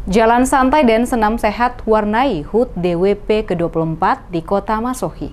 Jalan santai dan senam sehat warnai HUT DWP ke-24 di Kota Masohi.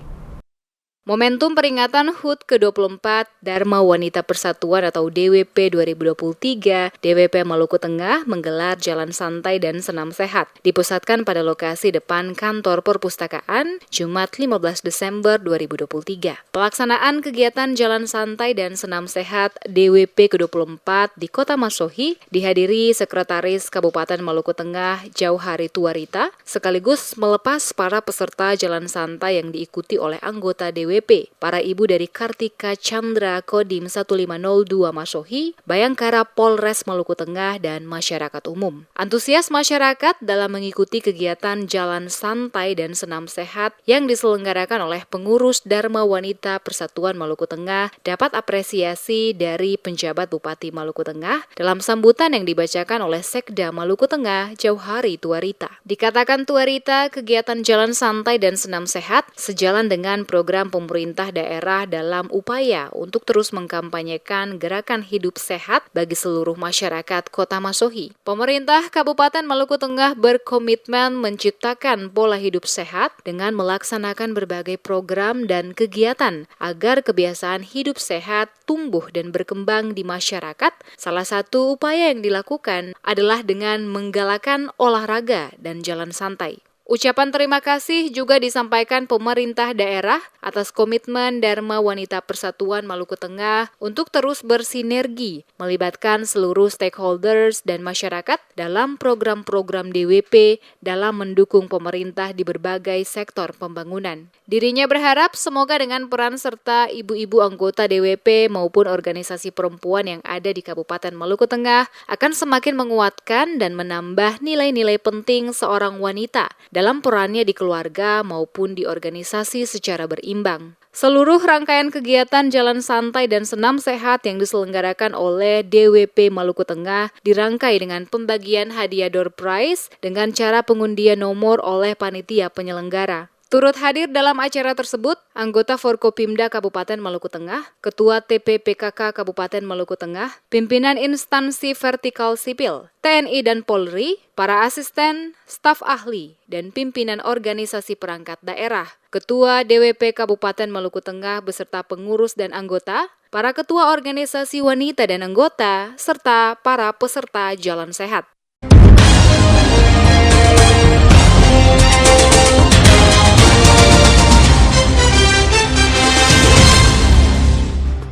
Momentum peringatan HUT ke-24 Dharma Wanita Persatuan atau DWP 2023, DWP Maluku Tengah menggelar jalan santai dan senam sehat. Dipusatkan pada lokasi depan kantor perpustakaan, Jumat 15 Desember 2023. Pelaksanaan kegiatan jalan santai dan senam sehat DWP ke-24 di Kota Masohi dihadiri Sekretaris Kabupaten Maluku Tengah Jauhari Tuarita, sekaligus melepas para peserta jalan santai yang diikuti oleh anggota DWP, para ibu dari Kartika Chandra Kodim 1502 Masohi, Bayangkara Polres Maluku Tengah, dan masyarakat umum. Antusias masyarakat dalam mengikuti kegiatan jalan santai dan senam sehat yang diselenggarakan oleh pengurus Dharma Wanita Persatuan Maluku Tengah dapat apresiasi dari penjabat Bupati Maluku Tengah dalam sambutan yang dibacakan oleh Sekda Maluku Tengah Jauhari Tuarita. Dikatakan Tuarita, kegiatan jalan santai dan senam sehat sejalan dengan program pemerintah daerah dalam upaya untuk terus mengkampanyekan gerakan hidup sehat bagi seluruh masyarakat Kota Masohi. Pemerintah Kabupaten Maluku Tengah berkomitmen menciptakan pola hidup sehat dengan melaksanakan berbagai program dan kegiatan agar kebiasaan hidup sehat tumbuh dan berkembang di masyarakat. Salah satu upaya yang dilakukan adalah dengan menggalakkan olahraga dan jalan santai. Ucapan terima kasih juga disampaikan pemerintah daerah atas komitmen Dharma Wanita Persatuan Maluku Tengah untuk terus bersinergi, melibatkan seluruh stakeholders dan masyarakat dalam program-program DWP dalam mendukung pemerintah di berbagai sektor pembangunan. Dirinya berharap semoga dengan peran serta ibu-ibu anggota DWP maupun organisasi perempuan yang ada di Kabupaten Maluku Tengah akan semakin menguatkan dan menambah nilai-nilai penting seorang wanita dalam perannya di keluarga maupun di organisasi secara berimbang. Seluruh rangkaian kegiatan jalan santai dan senam sehat yang diselenggarakan oleh DWP Maluku Tengah dirangkai dengan pembagian hadiah door prize dengan cara pengundian nomor oleh panitia penyelenggara. Turut hadir dalam acara tersebut, anggota Forkopimda Kabupaten Maluku Tengah, Ketua TPPKK Kabupaten Maluku Tengah, pimpinan instansi vertikal sipil, TNI dan Polri, para asisten, staf ahli, dan pimpinan organisasi perangkat daerah, Ketua DWP Kabupaten Maluku Tengah beserta pengurus dan anggota, para ketua organisasi wanita dan anggota, serta para peserta jalan sehat.